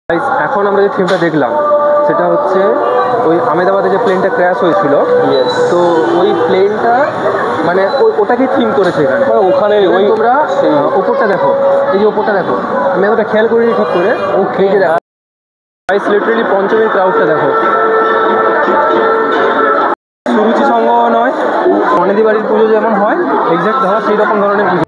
এখন আমরা যে থিমটা দেখলাম সেটা হচ্ছে ওই আহমেদাবাদে যে প্লেনটা ক্র্যাশ হয়েছিল, তো ওই প্লেনটা মানে ওটাকে থিম করেছে এখানে। ওখানে ওই তোমরা ওপরটা দেখো, এই যে ওপরটা দেখো, আমি এতটা খেয়াল করিনি ঠিক করে। ও খেয়ে দেখো লিটারেলি পঞ্চমীর ক্রাউডটা দেখো, সুরুচি সংঘ নয়, মনেদি বাড়ির পুজো যেমন হয় এক্স্যাক্ট ধরো সেই রকম ধরনের পুজো।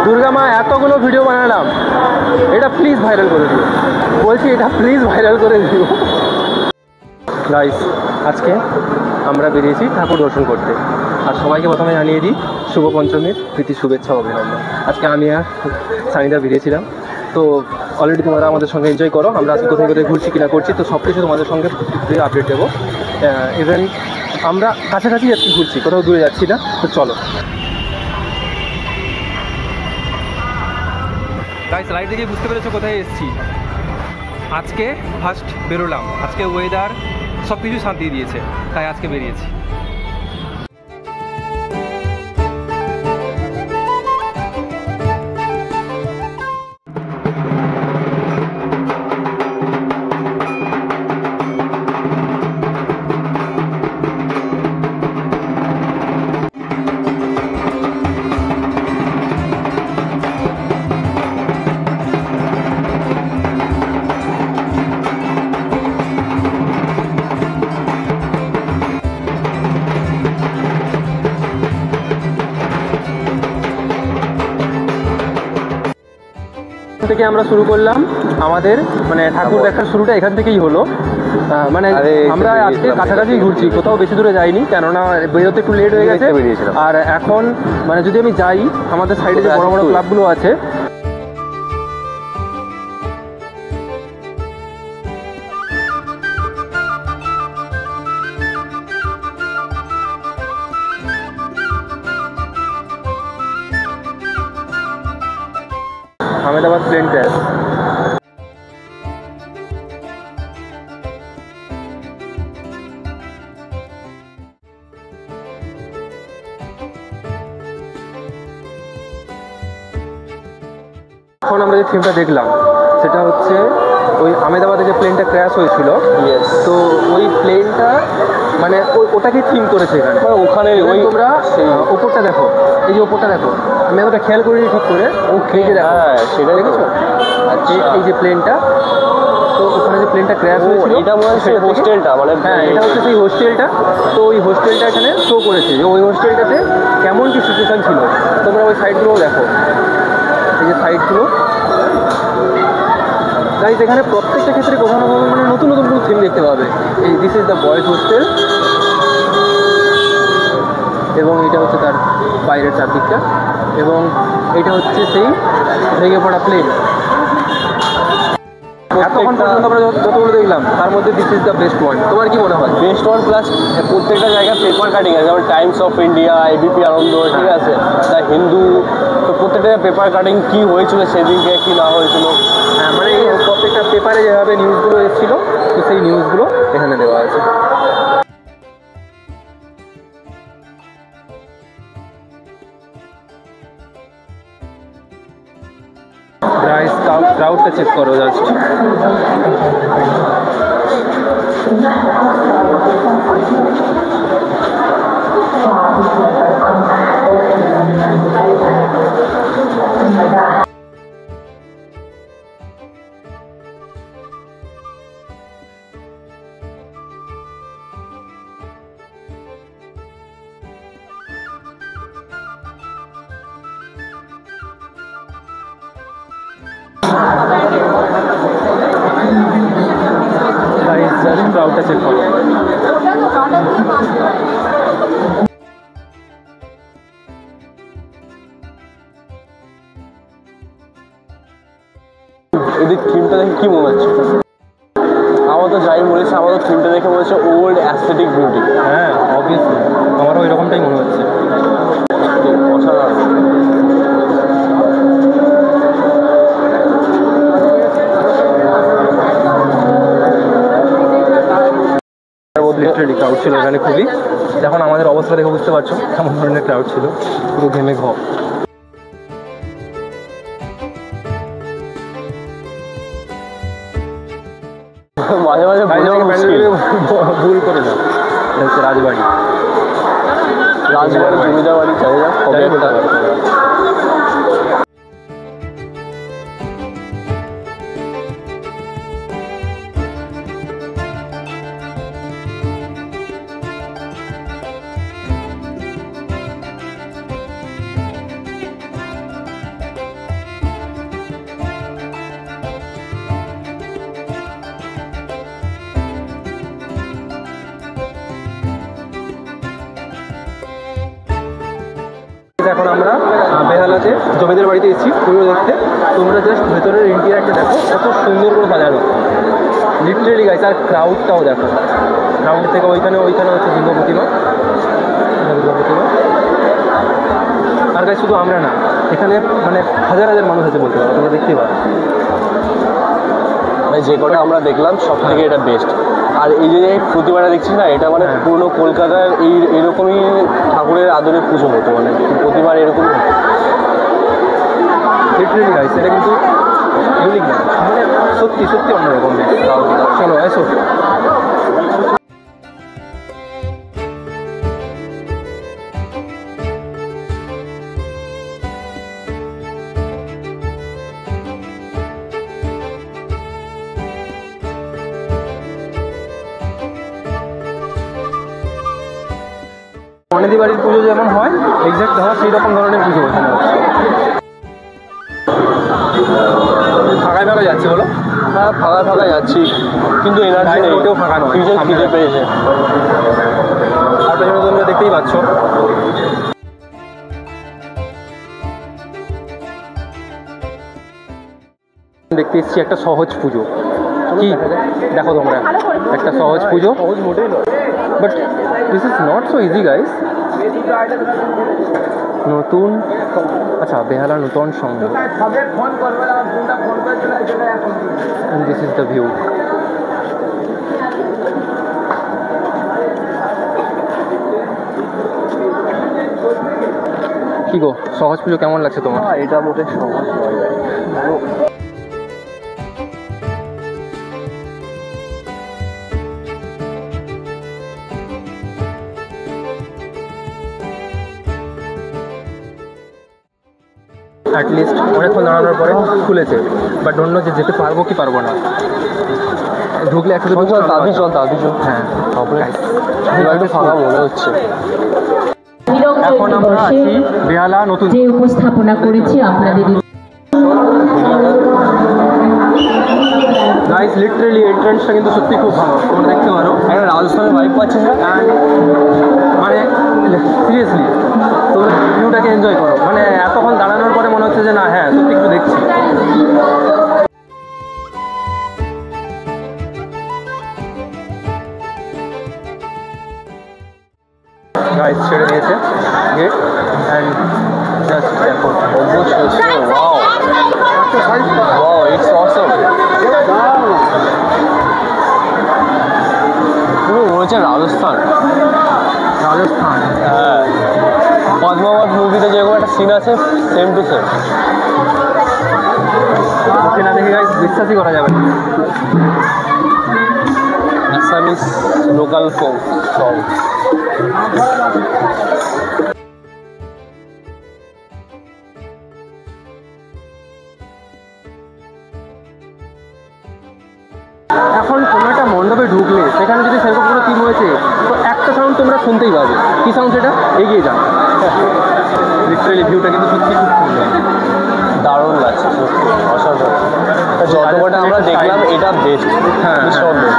দুর্গা মা এতগুলো ভিডিও বানালাম, এটা প্লিজ ভাইরাল করে দিও, বলছি এটা প্লিজ ভাইরাল করে দিও। গাইস আজকে আমরা বেরিয়েছি ঠাকুর দর্শন করতে, আর সবাইকে প্রথমে জানিয়ে দিই শুভ পঞ্চমীর প্রীতি শুভেচ্ছা অভিনন্দন। আজকে আমি আর সানিদা বেরিয়েছিলাম, তো অলরেডি তোমরা আমাদের সঙ্গে এনজয় করো। আমরা আজকে কোথায় কোথায় ঘুরছি কিনা করছি, তো সব কিছু তোমাদের সঙ্গে আপডেট দেবো। ইভেন আমরা কাছাকাছি যাচ্ছি, ঘুরছি, কোথাও দূরে যাচ্ছি না। তো চলো গাইস, লাইট দেখে বুঝতে পেরেছো কোথায় এসেছি। আজকে ফার্স্ট বেরোলাম, আজকে ওয়েদার সব কিছু শান্তি দিয়েছে, তাই আজকে বেরিয়েছি। থেকে আমরা শুরু করলাম আমাদের মানে ঠাকুর দেখার শুরুটা এখান থেকেই হলো। মানে আমরা আজকে কাছাকাছি ঘুরছি, কোথাও বেশি দূরে যাইনি, কেননা বেরোতে একটু লেট হয়ে গেছে। আর এখন মানে যদি আমি যাই, আমাদের সাইডে যে বড় বড় ক্লাবগুলো আছে, আহমেদাবাদ প্লেন ক্র্যাশ। এখন আমরা যে থিমটা দেখলাম সেটা হচ্ছে ওই আহমেদাবাদে যে প্লেনটা ক্র্যাশ হয়েছিল, তো ওই প্লেনটা মানে ওটাকে থিম করেছে এখানে। ওখানে ওই তোমরা ওপরটা দেখো, এই যে ওপরটা দেখো, আমি এতটা খেয়াল করিনি ঠিক করে। ও খেয়ে দেখো, সেটা দেখেছো এই যে প্লেনটা, তো ওখানে যে প্লেনটা ক্র্যাশ হয়েছিল এটা মনে হচ্ছে হোস্টেলটা, মানে হ্যাঁ এটা হচ্ছে সেই হোস্টেলটা। তো ওই হোস্টেলটা এখানে শো করেছে যে ওই হোস্টেলটাতে কেমন কি সিচুয়েশান ছিল। তোমরা ওই সাইডগুলোও দেখো, এই যে সাইডগুলো গাইজ, এখানে প্রত্যেকটা ক্ষেত্রে কোথাও না কোথাও মানে নতুন নতুন কোনো থিম দেখতে পাবে। এই this is the boys hostel, এবং এটা হচ্ছে তার বাইরের চারদিকটা, এবং এটা হচ্ছে সেই ভেঙে পড়া প্লেন। এতক্ষণ পর্যন্ত আমরা যতগুলো দেখলাম তার মধ্যে this is the best one. তোমার কি মনে হয়? বেস্ট ওয়ান, প্লাস প্রত্যেকটা জায়গায় পেপার কাটিং আছে, যেমন টাইমস অফ ইন্ডিয়া, এবিপি আনন্দ, ঠিক আছে, দ্য হিন্দু, তো প্রত্যেকটা পেপার কাটিং কী হয়েছিল সেদিনকে, কী না হয়েছিল, হ্যাঁ মানে এই প্রত্যেকটা পেপারে যেভাবে নিউজগুলো এসেছিল, তো সেই নিউজগুলো এখানে দেওয়া আছে। ক্রাউডটা চেক করো জাস্ট। ক্রাউডটা চেক করো। এদের থিমটা দেখে কী মনে হচ্ছে? আমার তো যাই বলেছে, আমার তো থিমটা দেখে মনে হচ্ছে ওল্ড অ্যাস্থেটিক বিউটি। হ্যাঁ অবভিয়াসলি, আমারও এরকমটাই মনে হচ্ছে। অসাধারণ। লিটারেলি ক্রাউড ছিল এখানে খুবই। এখন আমাদের অবস্থা দেখে বুঝতে পারছো কেমন ধরনের ক্রাউড ছিল, পুরো ঘেমে ঘ। মাঝে মাঝে বোঝা মুশকিল। ভুল করে না, এটা হচ্ছে রাজবাড়ি। রাজবাড়ি, জমিদার বাড়ি, চাই না কবে একটা। এখন আমরা বেহালাতে জমিদার বাড়িতে এসেছি পুজো দেখতে। তোমরা জাস্ট ভেতরের ইন্টিরিয়ারটা দেখো, কত সুন্দর করে সাজানো, লিটারেলি গাইস। আর ক্রাউডটাও দেখো, ক্রাউড থেকে ওইখানে হচ্ছে দুর্গা প্রতিমা। আর গাইস শুধু আমরা না, এখানে মানে হাজার হাজার মানুষ আছে বলতে পারো, তোমরা দেখতেই পারো। মানে যে কটা আমরা দেখলাম সব থেকে এটা বেস্ট। আর এই যে প্রতিমাটা দেখছি না, এটা মানে পুরো কলকাতার এইরকমই ঠাকুরের আদরে পুজো হতো, মানে প্রতিবার এরকম লিটারেলি গাইস, এটা কিন্তু ইউনিক না, মানে সত্যি সত্যি অন্যরকম। চলো এসো। অনেদি বাড়ির পুজো যেমন হয় এক্সাক্ট ধরো সেই রকম ধরনের পুজো এখানে হচ্ছে। ফাঁকায় ফাঁকা যাচ্ছে বলো? হ্যাঁ, ফাঁকা ফাঁকা যাচ্ছি, কিন্তু এনার্জি নেই, ওটাও ফাঁকা নয়, ভীষণ খিদে পেয়েছে। আর পেছনে তোমরা দেখতেই পাচ্ছ। দেখতে এসছি একটা সহজ পুজো। কি দেখো তোমরা, একটা সহজ পুজো, but this is not so easy guys. নতুন, আচ্ছা বেহালা নতুন সংঘ, and this is the view. কি গো, সহজ পুজো কেমন লাগছে তোমার? এটা মোটে সহজ নয়। অ্যাটলিস্ট অনেকক্ষণ দাঁড়ানোর পরে খুলেছে, বাট অন্য যে যেতে পারবো কি পারবো না, ঢুকলে একসাথে তাড়াতাড়ি চল। হ্যাঁ, একটু ফাঁকা মনে হচ্ছে। এখন আমরা আছি বেহালা নতুন, যে উপস্থাপনা করেছি আপনাদের। গাইস লিটারেলি এন্ট্রান্সটা কিন্তু সত্যি খুব ভালো, তোমরা দেখতে পারো। একটা রাজস্থানের ভাইব পাচ্ছিস না? মানে সিরিয়াসলি তোমরা ভিউটাকে এনজয় করো, মানে এতক্ষণ দাঁড়ানোর পরে মনে হচ্ছে যে না হ্যাঁ সত্যি একটু দেখছি। গাইস ছেড়ে দিয়েছে গেট, অ্যান্ড জাস্ট দেখো Wow, it's awesome. পুরো রয়েছে রাজস্থান। হ্যাঁ, পদ্মাবত মুভিতে যেরকম একটা সিন আছে, সেম টু সেম। ওকে না দেখে গাইস বিশ্বাসই করা যাবে না। Assamese local folk song. এখন কোনো একটা মণ্ডপে ঢুকলে সেখানে যদি সেরকম কোনো থিম হয়েছে তো একটা সাউন্ড তোমরা শুনতেই পাবে। কী সাউন্ড সেটা? এগিয়ে যান। লিটারেলি ভিউটা কিন্তু সত্যি খুব সুন্দর, দারুণ লাগছে, সত্যি অসাধারণ। যতটা আমরা দেখলাম এটা বেস্ট। হ্যাঁ, নিঃসন্দেহে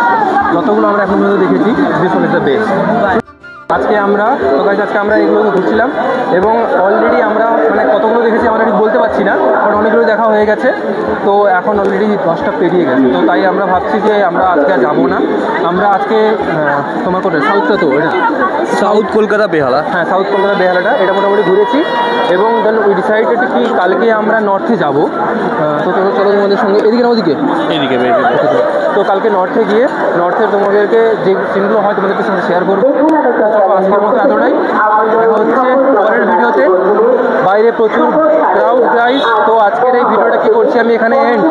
যতগুলো আমরা এখন পর্যন্ত দেখেছি this one is the best. আজকে আমরা তো গাইস আজকে আমরা এগুলো ঘুরছিলাম এবং অলরেডি আমরা মানে কতগুলো দেখেছি আমরা ঠিক বলতে পারছি না, কারণ অনেকগুলো দেখা হয়ে গেছে। তো এখন অলরেডি 10টা পেরিয়ে গেছে, তো তাই আমরা ভাবছি যে আমরা আজকে আর যাবো না। আমরা আজকে তোমার করে সাউথটা তো এটা সাউথ কলকাতা বেহালা। হ্যাঁ, সাউথ কলকাতা বেহালাটা এটা মোটামুটি ঘুরেছি, এবং দেন উই ডিসাইডেড কি কালকে আমরা নর্থে যাব। তো চলো তোমাদের সঙ্গে এদিকে না ওদিকে, এইদিকে তো কালকে নর্থে গিয়ে নর্থের তোমাদেরকে যে সিনগুলো হয় তোমাদের সঙ্গে শেয়ার করবো। তো আজকের মতো এতটাই, দেখা হচ্ছে পরের ভিডিওতে। বাইরে প্রচুর ক্রাউড গাইস, তো আজকের এই ভিডিওটা কি করছি আমি এখানে এন্ড।